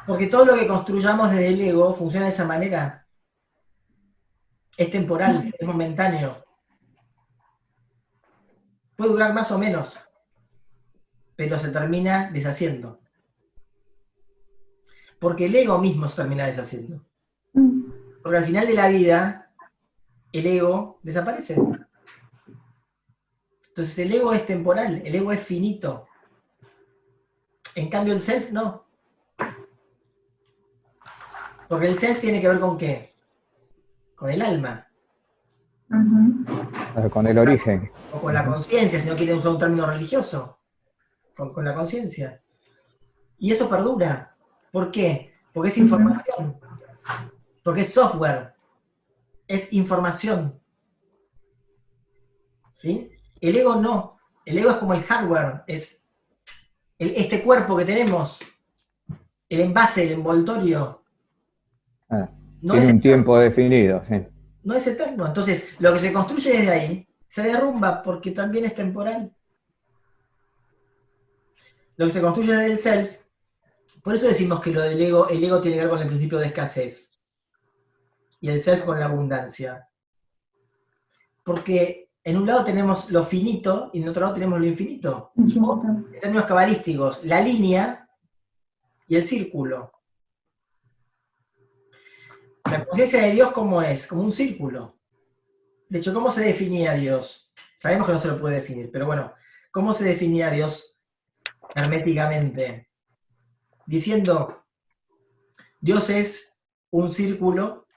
Porque todo lo que construyamos desde el ego funciona de esa manera. Es temporal, es momentáneo. Puede durar más o menos, pero se termina deshaciendo. Porque el ego mismo se termina deshaciendo. Porque al final de la vida, el ego desaparece. Entonces el ego es temporal, el ego es finito. En cambio el self no. Porque el self tiene que ver con ¿qué? Con el alma. Con el origen. O con la conciencia, si no quieren usar un término religioso. Con la conciencia. Y eso perdura. ¿Por qué? Porque es información. Porque es software. Es información. ¿Sí? El ego no. El ego es como el hardware. Es este cuerpo que tenemos. El envase, el envoltorio. No Tiene es un tiempo eterno. definido, sí. No es eterno. Entonces, lo que se construye desde ahí se derrumba porque también es temporal. Lo que se construye desde el self, por eso decimos que lo del ego, el ego tiene que ver con el principio de escasez y el self con la abundancia. Porque en un lado tenemos lo finito y en otro lado tenemos lo infinito. O, en términos cabalísticos, la línea y el círculo. La conciencia de Dios, ¿cómo es? Como un círculo. De hecho, ¿cómo se definía Dios? Sabemos que no se lo puede definir, pero bueno, ¿cómo se definía Dios herméticamente? Diciendo, Dios es un círculo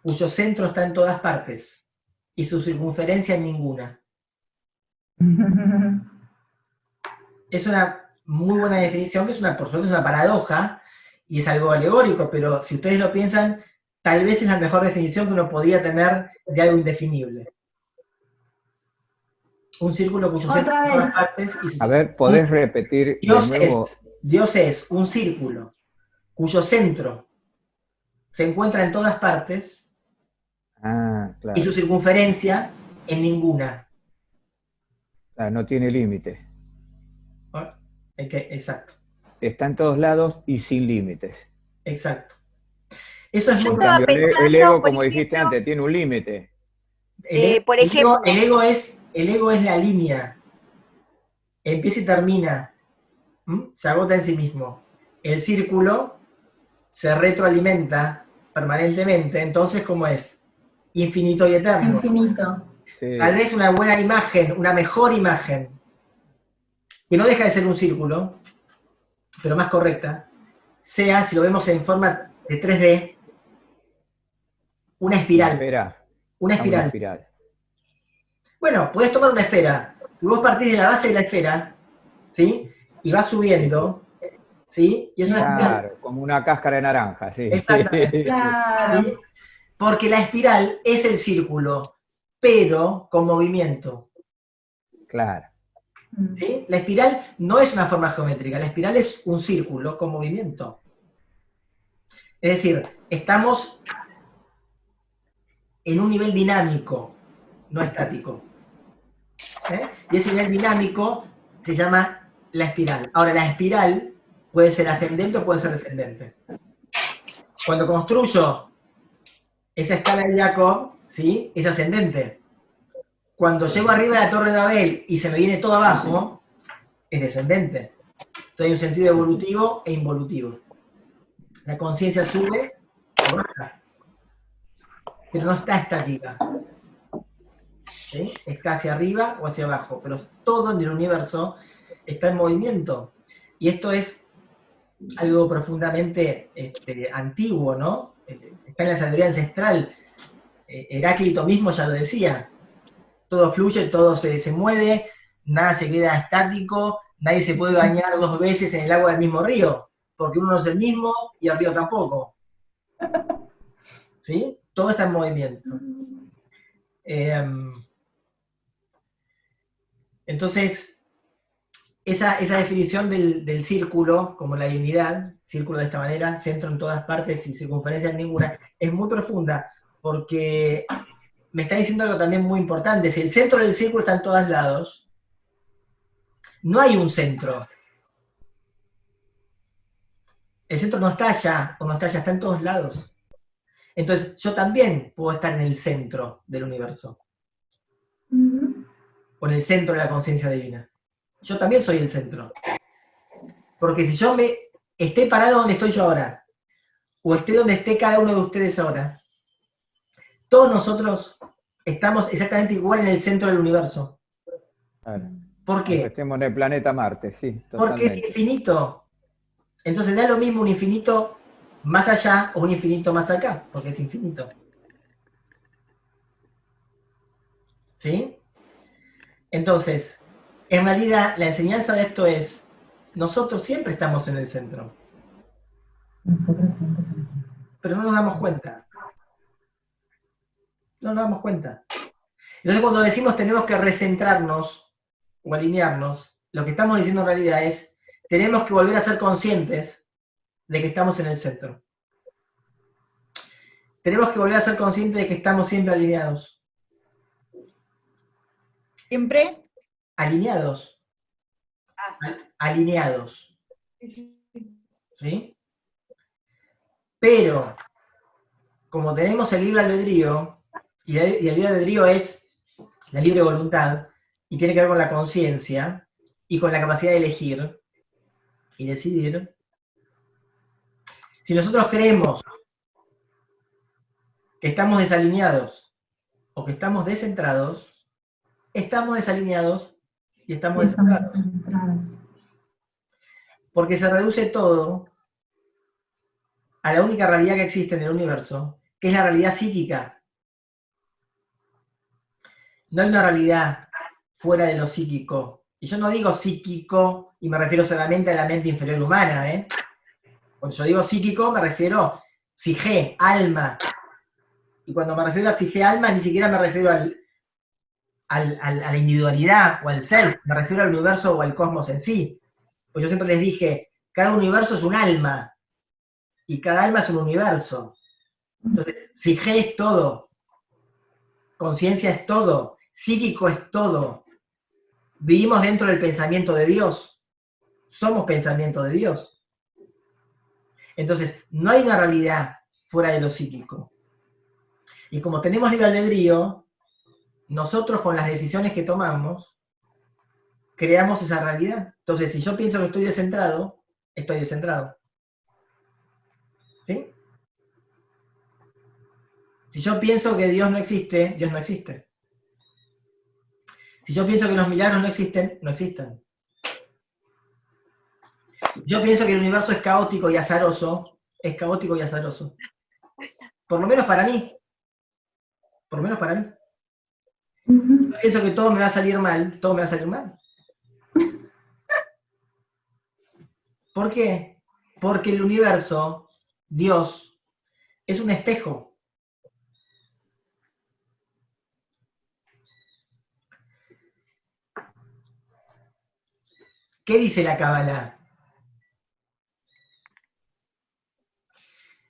cuyo centro está en todas partes y su circunferencia en ninguna. Es una muy buena definición, que es una, por supuesto, es una paradoja y es algo alegórico, pero si ustedes lo piensan, tal vez es la mejor definición que uno podría tener de algo indefinible. Un círculo cuyo centro Otra en todas vez. partes y A su... ver, ¿podés repetir de Dios es, nuevo? Dios es un círculo cuyo centro se encuentra en todas partes Ah, y su claro. circunferencia en ninguna. Ah, no tiene límite. ¿No? Exacto, Está en todos lados y sin límites. exacto. Eso es Yo muy... En estaba cambio, el pensando, ego, por como dijiste ejemplo, antes, tiene un límite. por ejemplo, El ego es la línea, empieza y termina, se agota en sí mismo. El círculo se retroalimenta permanentemente, entonces, ¿cómo es? Infinito y eterno. infinito. Tal Sí, vez una buena imagen, una mejor imagen, que no deja de ser un círculo, pero más correcta, sea, si lo vemos en forma de 3D, una una espiral. esfera Una a una espiral. espiral. Bueno, podés tomar una esfera, y vos partís de la base de la esfera, ¿sí? Y vas subiendo, ¿sí? Y es una espiral. Claro, como una cáscara de naranja, sí, sí. Exactamente. Claro. ¿Sí? Porque la espiral es el círculo, pero con movimiento. Claro. ¿Sí? La espiral no es una forma geométrica, la espiral es un círculo con movimiento. Es decir, estamos en un nivel dinámico, no estático. Y ese nivel dinámico se llama la espiral. Ahora, la espiral puede ser ascendente o puede ser descendente. Cuando construyo esa escala de Jacob, ¿sí? Es ascendente. Cuando llego arriba de la Torre de Babel y se me viene todo abajo, es descendente. Entonces hay un sentido evolutivo e involutivo. La conciencia sube o baja, pero no está estática. ¿Sí? Está hacia arriba o hacia abajo, pero todo en el universo está en movimiento. Y esto es algo profundamente antiguo, ¿no? Está en la sabiduría ancestral. Heráclito mismo ya lo decía. Todo fluye, todo se mueve, nada se queda estático, nadie se puede bañar 2 veces en el agua del mismo río, porque uno no es el mismo y el río tampoco. ¿Sí? Todo está en movimiento. Entonces, esa definición del círculo, como la divinidad, círculo de esta manera, centro en todas partes y circunferencia en ninguna, es muy profunda, porque me está diciendo algo también muy importante. Si el centro del círculo está en todos lados, no hay un centro. El centro no está allá, o no está allá, está en todos lados. Entonces, yo también puedo estar en el centro del universo. O en el centro de la conciencia divina. Yo también soy el centro. Porque si yo esté parado donde estoy yo ahora, o esté donde esté cada uno de ustedes ahora, todos nosotros estamos exactamente igual en el centro del universo. Claro. ¿Por qué? Aunque estemos en el planeta Marte, sí, Porque totalmente. es infinito. Entonces da lo mismo un infinito más allá o un infinito más acá, porque es infinito. ¿Sí? Entonces, en realidad, la enseñanza de esto es, nosotros siempre estamos en el centro. Pero no nos damos cuenta. No nos damos cuenta. Entonces, cuando decimos tenemos que recentrarnos o alinearnos, lo que estamos diciendo en realidad es, tenemos que volver a ser conscientes de que estamos en el centro. Tenemos que volver a ser conscientes de que estamos siempre alineados. ¿Siempre? Alineados. Alineados. ¿Sí? Pero, como tenemos el libre albedrío, y el libre albedrío es la libre voluntad, y tiene que ver con la conciencia, y con la capacidad de elegir y decidir, si nosotros creemos que estamos desalineados o que estamos descentrados, estamos desalineados y estamos descentrados. Porque se reduce todo a la única realidad que existe en el universo, que es la realidad psíquica. No hay una realidad fuera de lo psíquico. Y yo no digo psíquico y me refiero solamente a la mente inferior humana, ¿eh? Cuando yo digo psíquico me refiero psique, alma. Y cuando me refiero a psique, alma, ni siquiera me refiero a la individualidad o al self, me refiero al universo o al cosmos en sí. Pues yo siempre les dije, cada universo es un alma, y cada alma es un universo. Entonces, psique es todo, conciencia es todo, psíquico es todo. Vivimos dentro del pensamiento de Dios, somos pensamiento de Dios. Entonces, no hay una realidad fuera de lo psíquico. Y como tenemos libre albedrío, nosotros con las decisiones que tomamos, creamos esa realidad. Entonces, si yo pienso que estoy descentrado, estoy descentrado. ¿Sí? Si yo pienso que Dios no existe, Dios no existe. Si yo pienso que los milagros no existen, no existen. Si yo pienso que el universo es caótico y azaroso, es caótico y azaroso. Por lo menos para mí. Por lo menos para mí. Si yo pienso que todo me va a salir mal, todo me va a salir mal. ¿Por qué? Porque el universo, Dios, es un espejo. ¿Qué dice la Cábala?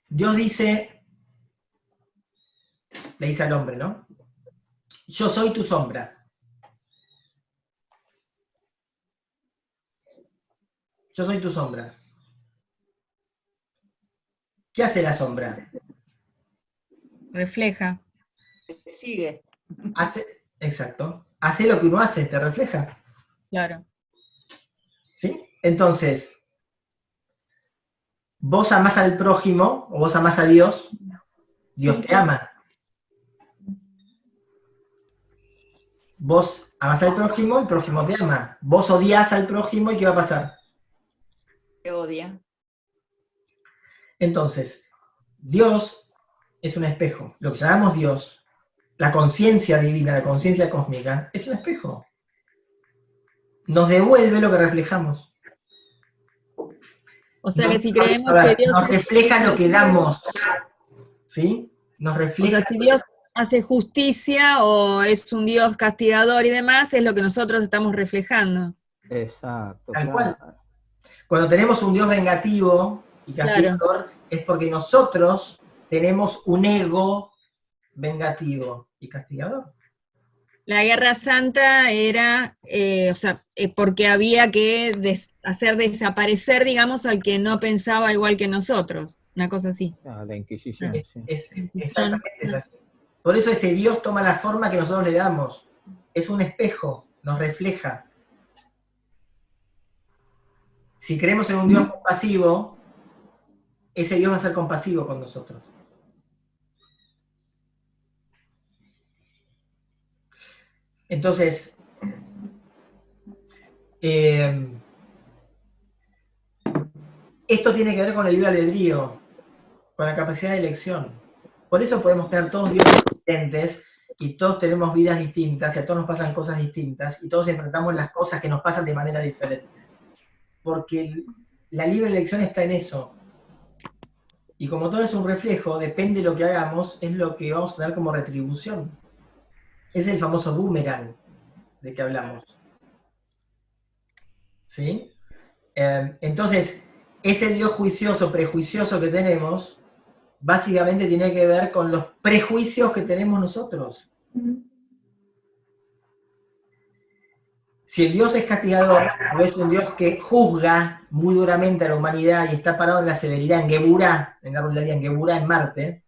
Dios dice, le dice al hombre, ¿no? Yo soy tu sombra. Yo soy tu sombra. ¿Qué hace la sombra? Refleja. Sigue. Exacto. Hace lo que uno hace, te refleja. Claro. ¿Sí? Entonces, vos amás al prójimo, o vos amás a Dios, Dios te ama. Vos amás al prójimo, el prójimo te ama. Vos odias al prójimo, ¿y qué va a pasar? Te odia. Entonces, Dios es un espejo. Lo que llamamos Dios, la conciencia divina, la conciencia cósmica, es un espejo. Nos devuelve lo que reflejamos. O sea que si creemos a ver, que Dios nos refleja lo que damos. ¿Sí? Nos refleja. O sea, si Dios hace justicia o es un Dios castigador y demás, es lo que nosotros estamos reflejando. Exacto, Tal claro. cual. Cuando tenemos un Dios vengativo y castigador, es porque nosotros tenemos un ego vengativo y castigador. La Guerra Santa era, porque había que hacer desaparecer, digamos, al que no pensaba igual que nosotros, una cosa así. Ah, la Inquisición, sí. Exactamente es así. Por eso ese Dios toma la forma que nosotros le damos. Es un espejo, nos refleja. Si creemos en un Dios compasivo, ese Dios va a ser compasivo con nosotros. Entonces, esto tiene que ver con el libre albedrío, con la capacidad de elección. Por eso podemos tener todos dioses diferentes y todos tenemos vidas distintas y a todos nos pasan cosas distintas y todos enfrentamos las cosas que nos pasan de manera diferente. Porque la libre elección está en eso. Y como todo es un reflejo, depende de lo que hagamos, es lo que vamos a tener como retribución. Es el famoso boomerang de que hablamos. ¿Sí? Entonces, ese Dios juicioso, prejuicioso que tenemos, básicamente tiene que ver con los prejuicios que tenemos nosotros. Si el Dios es castigador, o es un Dios que juzga muy duramente a la humanidad y está parado en la severidad, en Geburá, en la realidad, en Geburá, en Marte,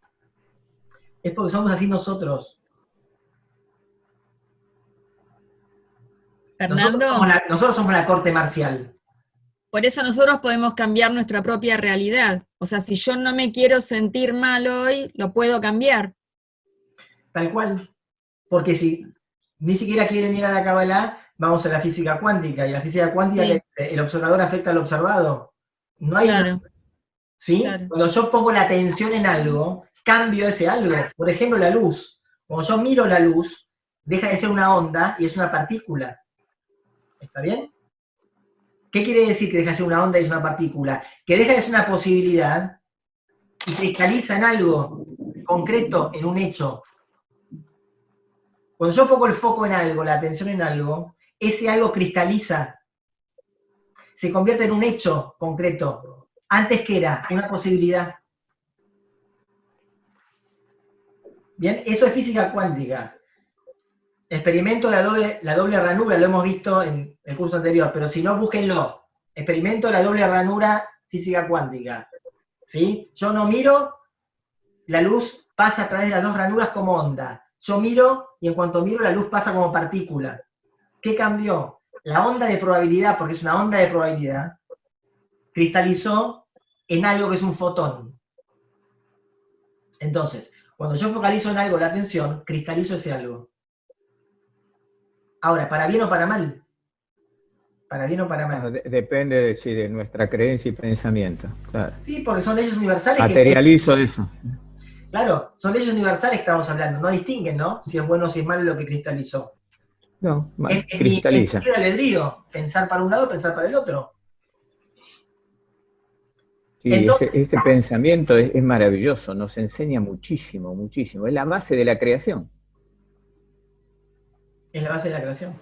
es porque somos así nosotros. Fernando, Nosotros somos la corte marcial. por eso nosotros podemos cambiar nuestra propia realidad. O sea, si yo no me quiero sentir mal hoy, lo puedo cambiar. Tal cual. Porque si ni siquiera quieren ir a la Kabbalah, vamos a la física cuántica. Y la física cuántica Sí. le dice, el observador afecta al observado. No hay Claro. ¿sí? Claro. Cuando yo pongo la atención en algo, cambio ese algo. Por ejemplo, la luz. Cuando yo miro la luz, deja de ser una onda y es una partícula. ¿Está bien? ¿Qué quiere decir que deja de ser una onda y es una partícula? Que deja de ser una posibilidad y cristaliza en algo concreto, en un hecho. Cuando yo pongo el foco en algo, la atención en algo, ese algo cristaliza, se convierte en un hecho concreto. Antes que era una posibilidad. Bien, eso es física cuántica. Experimento de la doble ranura, lo hemos visto en el curso anterior, pero si no, búsquenlo. Experimento de la doble ranura, física cuántica. ¿Sí? Yo no miro, la luz pasa a través de las dos ranuras como onda. Yo miro y en cuanto miro, la luz pasa como partícula. ¿Qué cambió? La onda de probabilidad, porque es una onda de probabilidad, cristalizó en algo que es un fotón. Entonces, cuando yo focalizo en algo la atención, cristalizo ese algo. Ahora, ¿para bien o para mal? Para bien o para mal. Depende de nuestra creencia y pensamiento. Claro. Sí, porque son leyes universales. Materializo eso. Claro, son leyes universales que estamos hablando, no distinguen, ¿no? Si es bueno o si es malo lo que cristalizó. No, cristaliza. cristaliza. Es albedrío, pensar para un lado, pensar para el otro. Sí, Entonces, ese pensamiento es maravilloso, nos enseña muchísimo, muchísimo. Es la base de la creación. es la base de la creación.